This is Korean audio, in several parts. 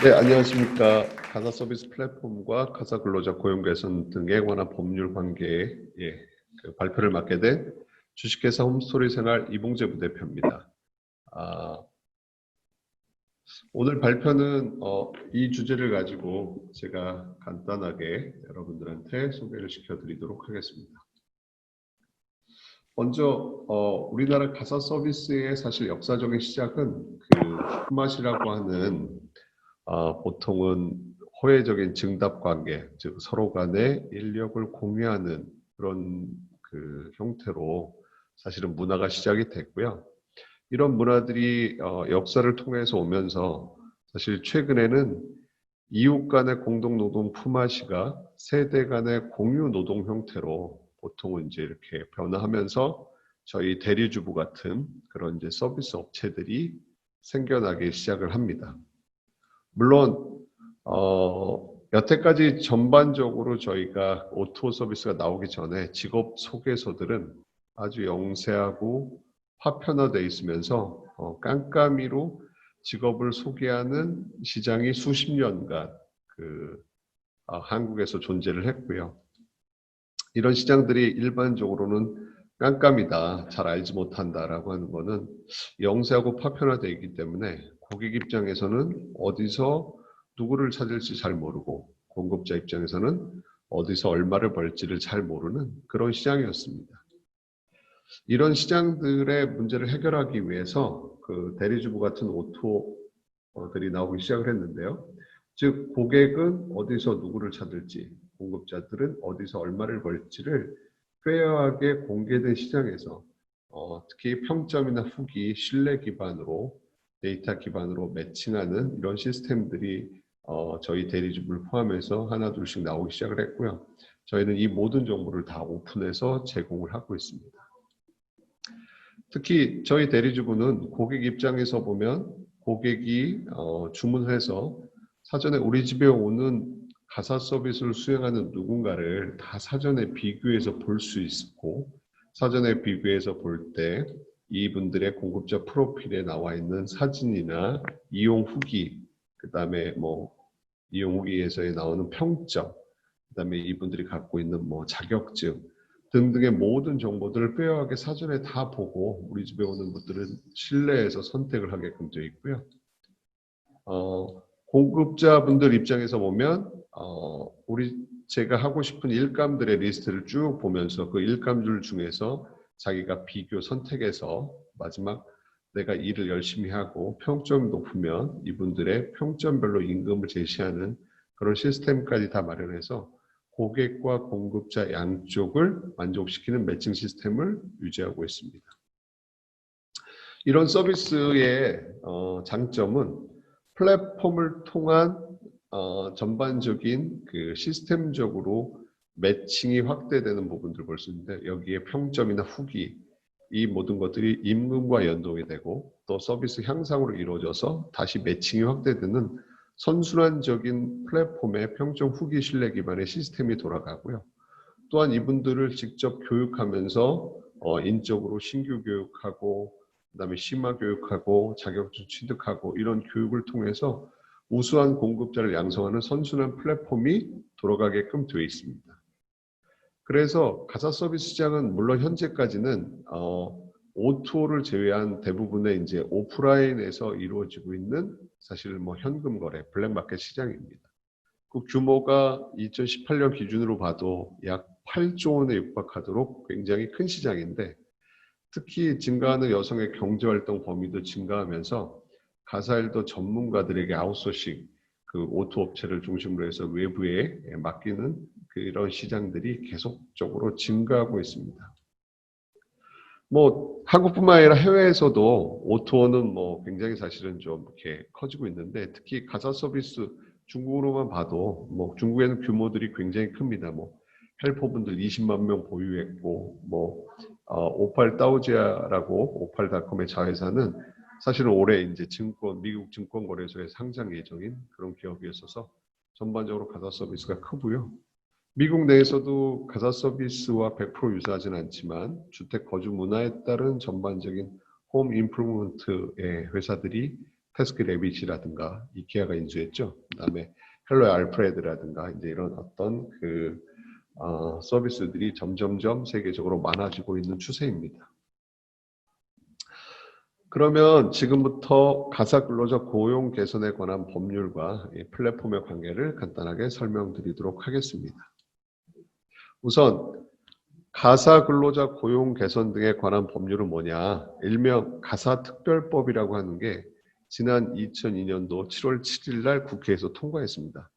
네, 안녕하십니까. 가사 서비스 플랫폼과 가사 근로자 고용 개선 등에 관한 법률 관계에 발표를 맡게 된 주식회사 홈스토리 생활 이봉재 부대표입니다. 오늘 발표는 이 주제를 가지고 제가 간단하게 여러분들한테 소개를 시켜드리도록 하겠습니다. 먼저 우리나라 가사 서비스의 사실 역사적인 시작은 푸맛이라고 하는 보통은 호혜적인 증답 관계, 즉 서로 간에 인력을 공유하는 그런 형태로 사실은 문화가 시작이 됐고요. 이런 문화들이 역사를 통해서 오면서 사실 최근에는 이웃 간의 공동 노동 품앗이가 세대 간의 공유 노동 형태로 보통은 이제 이렇게 변화하면서 저희 대리주부 같은 그런 이제 서비스 업체들이 생겨나기 시작을 합니다. 물론 여태까지 전반적으로 저희가 오토 서비스가 나오기 전에 직업 소개서들은 아주 영세하고 파편화되어 있으면서 깜깜이로 직업을 소개하는 시장이 수십 년간 한국에서 존재를 했고요. 이런 시장들이 일반적으로는 깜깜이다, 잘 알지 못한다라고 하는 것은 영세하고 파편화되어 있기 때문에 고객 입장에서는 어디서 누구를 찾을지 잘 모르고 공급자 입장에서는 어디서 얼마를 벌지를 잘 모르는 그런 시장이었습니다. 이런 시장들의 문제를 해결하기 위해서 대리주부 같은 오토들이 나오기 시작을 했는데요. 즉 고객은 어디서 누구를 찾을지, 공급자들은 어디서 얼마를 벌지를 페어하게 공개된 시장에서 특히 평점이나 후기, 신뢰 기반으로 데이터 기반으로 매칭하는 이런 시스템들이 저희 대리주부를 포함해서 하나 둘씩 나오기 시작을 했고요. 저희는 이 모든 정보를 다 오픈해서 제공을 하고 있습니다. 특히 저희 대리주부는 고객 입장에서 보면 고객이 주문해서 사전에 우리 집에 오는 가사 서비스를 수행하는 누군가를 다 사전에 비교해서 볼 수 있고, 사전에 비교해서 볼 때 이분들의 공급자 프로필에 나와 있는 사진이나 이용 후기, 그 다음에 이용 후기에서 나오는 평점, 그 다음에 이분들이 갖고 있는 자격증 등등의 모든 정보들을 빼어하게 사전에 다 보고 우리 집에 오는 분들은 신뢰해서 선택을 하게끔 되어 있고요. 공급자분들 입장에서 보면 제가 하고 싶은 일감들의 리스트를 쭉 보면서 그 일감들 중에서 자기가 비교 선택해서 마지막 내가 일을 열심히 하고 평점이 높으면 이분들의 평점별로 임금을 제시하는 그런 시스템까지 다 마련해서 고객과 공급자 양쪽을 만족시키는 매칭 시스템을 유지하고 있습니다. 이런 서비스의 장점은 플랫폼을 통한 전반적인 시스템적으로 매칭이 확대되는 부분들을 볼 수 있는데, 여기에 평점이나 후기, 이 모든 것들이 임금과 연동이 되고 또 서비스 향상으로 이루어져서 다시 매칭이 확대되는 선순환적인 플랫폼의 평점 후기 신뢰 기반의 시스템이 돌아가고요. 또한 이분들을 직접 교육하면서 인적으로 신규 교육하고 그다음에 심화 교육하고 자격증 취득하고 이런 교육을 통해서 우수한 공급자를 양성하는 선순환 플랫폼이 돌아가게끔 되어 있습니다. 그래서 가사 서비스 시장은 물론 현재까지는 O2O를 제외한 대부분의 이제 오프라인에서 이루어지고 있는 사실 현금 거래, 블랙마켓 시장입니다. 그 규모가 2018년 기준으로 봐도 약 8조 원에 육박하도록 굉장히 큰 시장인데, 특히 증가하는 여성의 경제활동 범위도 증가하면서 가사일도 전문가들에게 아웃소싱, 오토 업체를 중심으로 해서 외부에 맡기는 그런 시장들이 계속적으로 증가하고 있습니다. 한국뿐만 아니라 해외에서도 오토는 굉장히 사실은 좀 이렇게 커지고 있는데, 특히 가사 서비스 중국으로만 봐도 중국에는 규모들이 굉장히 큽니다. 헬퍼분들 20만 명 보유했고, 오팔 다우지아라고 오팔닷컴의 자회사는 사실은 올해 이제 미국 증권거래소에 상장 예정인 그런 기업이었어서 전반적으로 가사 서비스가 크고요. 미국 내에서도 가사 서비스와 100% 유사하진 않지만 주택 거주 문화에 따른 전반적인 홈 임프루먼트의 회사들이 태스크 레빗이라든가 이케아가 인수했죠. 그다음에 헬로 알프레드라든가 이제 이런 어떤 서비스들이 점점점 세계적으로 많아지고 있는 추세입니다. 그러면 지금부터 가사 근로자 고용 개선에 관한 법률과 이 플랫폼의 관계를 간단하게 설명드리도록 하겠습니다. 우선 가사 근로자 고용 개선 등에 관한 법률은 뭐냐? 일명 가사특별법이라고 하는 게 지난 2002년도 7월 7일 날 국회에서 통과했습니다.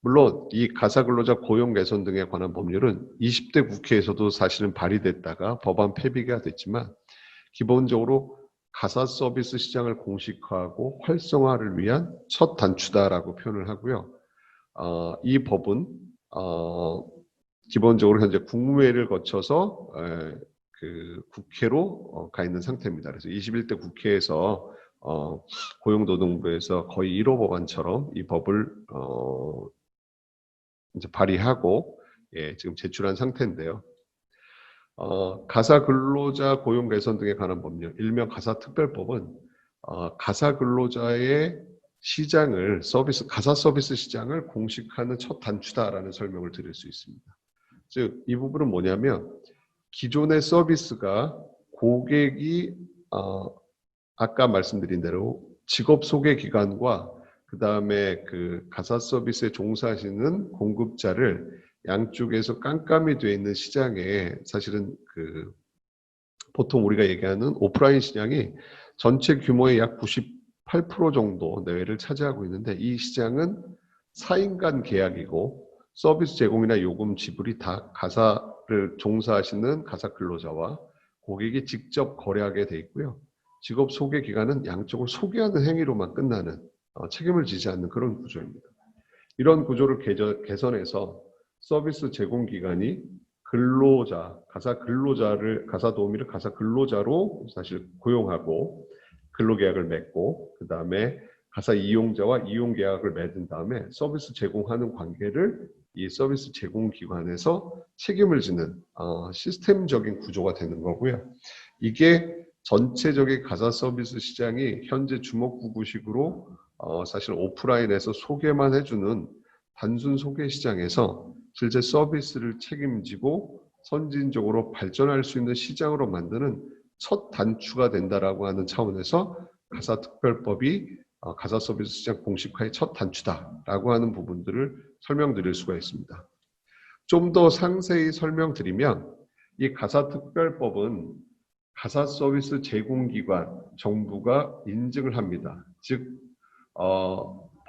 물론 이 가사 근로자 고용 개선 등에 관한 법률은 20대 국회에서도 사실은 발의됐다가 법안 폐기가 됐지만 기본적으로 가사 서비스 시장을 공식화하고 활성화를 위한 첫 단추다라고 표현을 하고요. 이 법은 기본적으로 현재 국무회의를 거쳐서 국회로 가 있는 상태입니다. 그래서 21대 국회에서 고용노동부에서 거의 1호 법안처럼 이 법을 이제 발의하고 지금 제출한 상태인데요. 가사 근로자 고용 개선 등에 관한 법률, 일명 가사특별법은 가사 근로자의 시장을 가사 서비스 시장을 공식화하는 첫 단추다라는 설명을 드릴 수 있습니다. 즉, 이 부분은 뭐냐면 기존의 서비스가 고객이 아까 말씀드린 대로 직업 소개 기관과 그 다음에 그 가사 서비스에 종사하시는 공급자를 양쪽에서 깜깜이 되어 있는 시장에 사실은 보통 우리가 얘기하는 오프라인 시장이 전체 규모의 약 98% 정도 내외를 차지하고 있는데 이 시장은 4인 간 계약이고 서비스 제공이나 요금 지불이 다 가사를 종사하시는 가사 근로자와 고객이 직접 거래하게 돼 있고요. 직업 소개 기간은 양쪽을 소개하는 행위로만 끝나는 책임을 지지 않는 그런 구조입니다. 이런 구조를 개선해서 서비스 제공 기관이 가사 도우미를 가사 근로자로 사실 고용하고 근로계약을 맺고 그 다음에 가사 이용자와 이용 계약을 맺은 다음에 서비스 제공하는 관계를 이 서비스 제공 기관에서 책임을 지는 시스템적인 구조가 되는 거고요. 이게 전체적인 가사 서비스 시장이 현재 주먹구구식으로 사실 오프라인에서 소개만 해주는 단순 소개 시장에서 실제 서비스를 책임지고 선진적으로 발전할 수 있는 시장으로 만드는 첫 단추가 된다라고 하는 차원에서 가사특별법이 가사 서비스 시장 공식화의 첫 단추다라고 하는 부분들을 설명드릴 수가 있습니다. 좀 더 상세히 설명드리면 이 가사특별법은 가사 서비스 제공기관, 정부가 인증을 합니다. 즉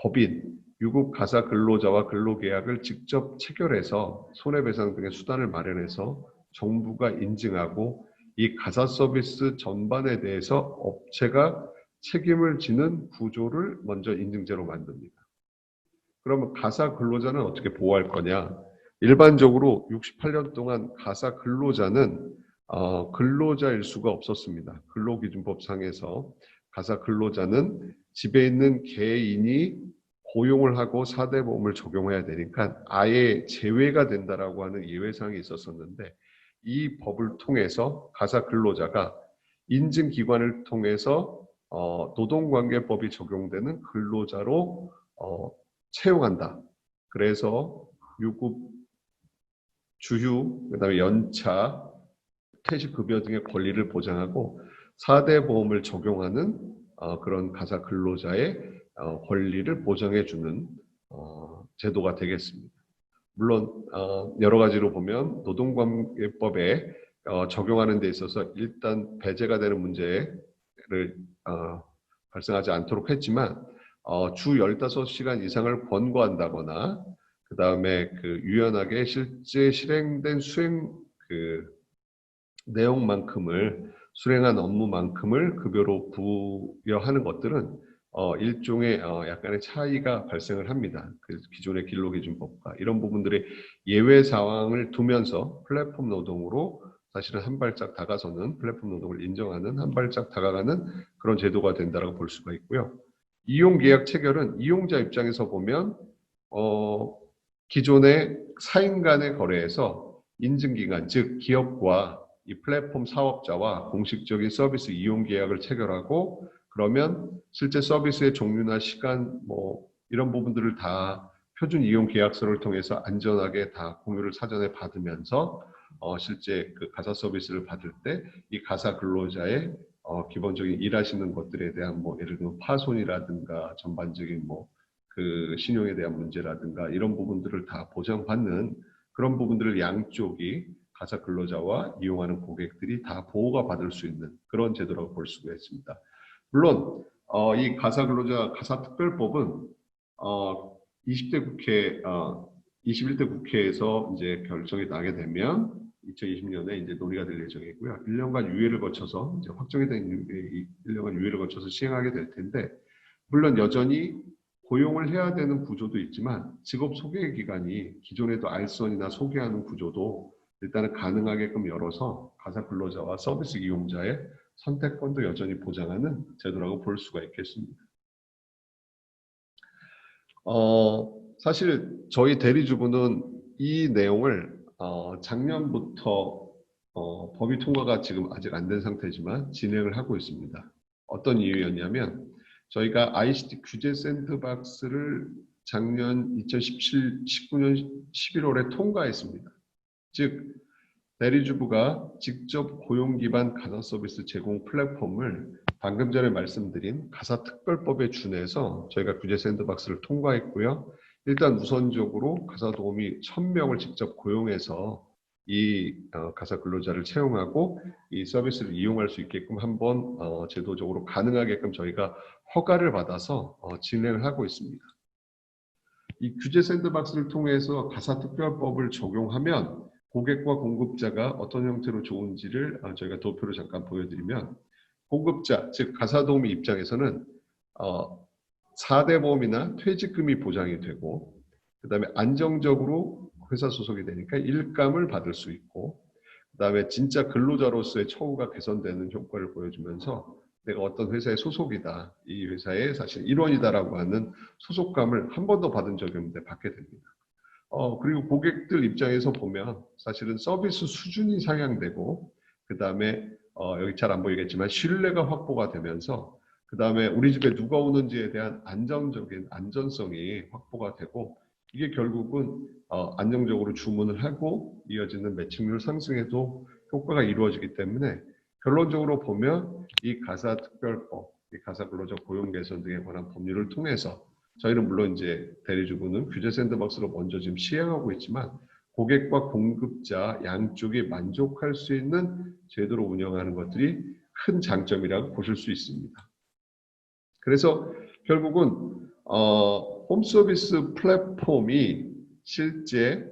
법인, 유급 가사 근로자와 근로계약을 직접 체결해서 손해배상 등의 수단을 마련해서 정부가 인증하고 이 가사 서비스 전반에 대해서 업체가 책임을 지는 구조를 먼저 인증제로 만듭니다. 그러면 가사 근로자는 어떻게 보호할 거냐? 일반적으로 68년 동안 가사 근로자는 근로자일 수가 없었습니다. 근로기준법상에서 가사 근로자는 집에 있는 개인이 고용을 하고 4대 보험을 적용해야 되니까 아예 제외가 된다라고 하는 예외사항이 있었었는데 이 법을 통해서 가사 근로자가 인증기관을 통해서 노동관계법이 적용되는 근로자로 채용한다. 그래서 유급, 주휴, 그다음에 연차, 퇴직급여 등의 권리를 보장하고 4대 보험을 적용하는 그런 가사 근로자의 권리를 보장해주는 제도가 되겠습니다. 물론 여러 가지로 보면 노동관계법에 적용하는 데 있어서 일단 배제가 되는 문제를 발생하지 않도록 했지만 주 15시간 이상을 권고한다거나 그 다음에 유연하게 실제 실행된 수행 내용만큼을 수행한 업무만큼을 급여로 부여하는 것들은 일종의 약간의 차이가 발생을 합니다. 기존의 근로기준법과 이런 부분들의 예외 사항을 두면서 플랫폼 노동으로 사실은 한 발짝 다가서는 플랫폼 노동을 인정하는 한 발짝 다가가는 그런 제도가 된다고 볼 수가 있고요. 이용계약 체결은 이용자 입장에서 보면 기존의 사인 간의 거래에서 인증기관, 즉 기업과 이 플랫폼 사업자와 공식적인 서비스 이용 계약을 체결하고 그러면 실제 서비스의 종류나 시간 뭐 이런 부분들을 다 표준 이용 계약서를 통해서 안전하게 다 공유를 사전에 받으면서 실제 그 가사 서비스를 받을 때 이 가사 근로자의 기본적인 일하시는 것들에 대한 뭐 예를 들면 파손이라든가 전반적인 뭐 그 신용에 대한 문제라든가 이런 부분들을 다 보장받는 그런 부분들을 양쪽이 가사 근로자와 이용하는 고객들이 다 보호가 받을 수 있는 그런 제도라고 볼 수가 있습니다. 물론 이 가사 근로자 가사 특별법은 20대 국회 21대 국회에서 이제 결정이 나게 되면 2020년에 이제 논의가 될 예정이고요. 1년간 유예를 거쳐서 이제 확정이 된 1년간 유예를 거쳐서 시행하게 될 텐데 물론 여전히 고용을 해야 되는 구조도 있지만 직업 소개 기간이 기존에도 알선이나 소개하는 구조도 일단은 가능하게끔 열어서 가사 근로자와 서비스 이용자의 선택권도 여전히 보장하는 제도라고 볼 수가 있겠습니다. 사실 저희 대리주부는 이 내용을 작년부터 법이 통과가 지금 아직 안 된 상태지만 진행을 하고 있습니다. 어떤 이유였냐면 저희가 ICT 규제 샌드박스를 작년 19년 11월에 통과했습니다. 즉 대리주부가 직접 고용 기반 가사 서비스 제공 플랫폼을 방금 전에 말씀드린 가사특별법에 준해서 저희가 규제 샌드박스를 통과했고요. 일단 우선적으로 가사도우미 1000명을 직접 고용해서 이 가사 근로자를 채용하고 이 서비스를 이용할 수 있게끔 한번 제도적으로 가능하게끔 저희가 허가를 받아서 진행을 하고 있습니다. 이 규제 샌드박스를 통해서 가사특별법을 적용하면 고객과 공급자가 어떤 형태로 좋은지를 저희가 도표를 잠깐 보여드리면 공급자, 즉 가사도우미 입장에서는 4대 보험이나 퇴직금이 보장이 되고 그 다음에 안정적으로 회사 소속이 되니까 일감을 받을 수 있고 그 다음에 진짜 근로자로서의 처우가 개선되는 효과를 보여주면서 내가 어떤 회사의 소속이다, 이 회사의 사실 일원이다라고 하는 소속감을 한 번도 받은 적이 없는데 받게 됩니다. 그리고 고객들 입장에서 보면 사실은 서비스 수준이 상향되고 그 다음에 여기 잘 안 보이겠지만 신뢰가 확보가 되면서 그 다음에 우리 집에 누가 오는지에 대한 안정적인 안전성이 확보가 되고 이게 결국은 안정적으로 주문을 하고 이어지는 매칭률 상승에도 효과가 이루어지기 때문에 결론적으로 보면 이 가사특별법, 이 가사근로자 고용 개선 등에 관한 법률을 통해서 저희는 물론 이제 대리주부는 규제 샌드박스로 먼저 지금 시행하고 있지만 고객과 공급자 양쪽이 만족할 수 있는 제도로 운영하는 것들이 큰 장점이라고 보실 수 있습니다. 그래서 결국은 홈서비스 플랫폼이 실제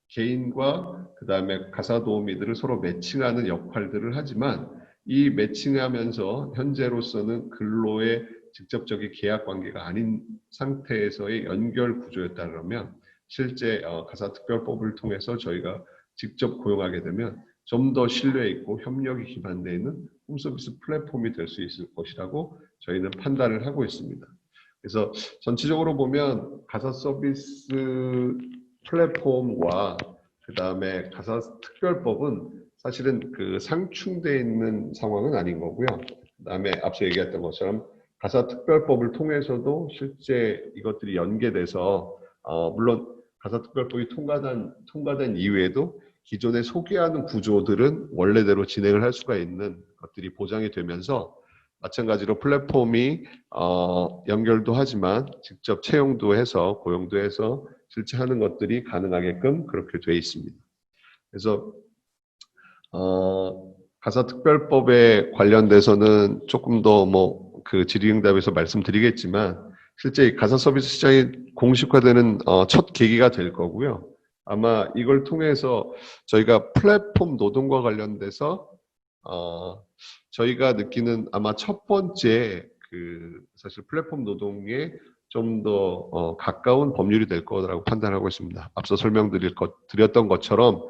개인과 그 다음에 가사도우미들을 서로 매칭하는 역할들을 하지만 이 매칭하면서 현재로서는 근로의 직접적인 계약 관계가 아닌 상태에서의 연결 구조였다 그러면 실제 가사특별법을 통해서 저희가 직접 고용하게 되면 좀 더 신뢰 있고 협력이 기반되어 있는 홈서비스 플랫폼이 될 수 있을 것이라고 저희는 판단을 하고 있습니다. 그래서 전체적으로 보면 가사 서비스 플랫폼과 그 다음에 가사 특별법은 사실은 그 상충되어 있는 상황은 아닌 거고요. 그 다음에 앞서 얘기했던 것처럼 가사 특별법을 통해서도 실제 이것들이 연계돼서 물론 가사 특별법이 통과된 이후에도 기존에 소개하는 구조들은 원래대로 진행을 할 수가 있는 것들이 보장이 되면서 마찬가지로 플랫폼이 연결도 하지만 직접 채용도 해서 고용도 해서 실제 하는 것들이 가능하게끔 그렇게 되어 있습니다. 그래서 가사특별법에 관련돼서는 조금 더 뭐 그 질의응답에서 말씀드리겠지만 실제 가사 서비스 시장이 공식화되는 첫 계기가 될 거고요. 아마 이걸 통해서 저희가 플랫폼 노동과 관련돼서 저희가 느끼는 아마 첫 번째 그 사실 플랫폼 노동에 좀 더 가까운 법률이 될 거라고 판단하고 있습니다. 앞서 설명드렸던 것처럼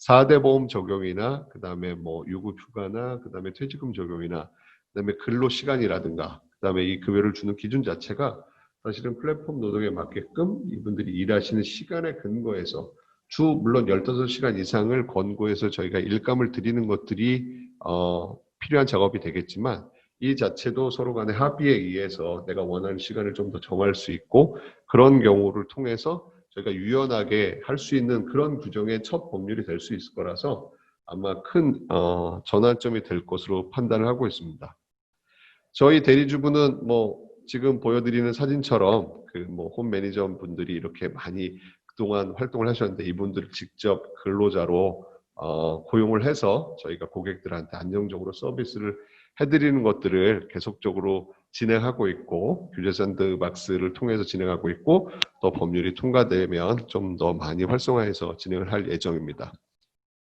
4대 보험 적용이나 그 다음에 뭐 유급 휴가나 그 다음에 퇴직금 적용이나 그 다음에 근로 시간이라든가 그 다음에 이 급여를 주는 기준 자체가 사실은 플랫폼 노동에 맞게끔 이분들이 일하시는 시간에 근거해서 주 물론 15시간 이상을 권고해서 저희가 일감을 드리는 것들이 필요한 작업이 되겠지만 이 자체도 서로 간의 합의에 의해서 내가 원하는 시간을 좀 더 정할 수 있고 그런 경우를 통해서 저희가 유연하게 할 수 있는 그런 규정의 첫 법률이 될 수 있을 거라서 아마 큰 전환점이 될 것으로 판단을 하고 있습니다. 저희 대리주부는 뭐 지금 보여드리는 사진처럼 그 뭐 홈 매니저 분들이 이렇게 많이 그동안 활동을 하셨는데 이분들을 직접 근로자로 고용을 해서 저희가 고객들한테 안정적으로 서비스를 해드리는 것들을 계속적으로 진행하고 있고 규제 샌드박스를 통해서 진행하고 있고 또 법률이 통과되면 좀 더 많이 활성화해서 진행을 할 예정입니다.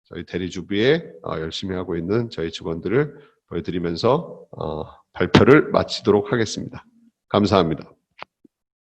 저희 대리주부에 열심히 하고 있는 저희 직원들을 보여드리면서 발표를 마치도록 하겠습니다. 감사합니다.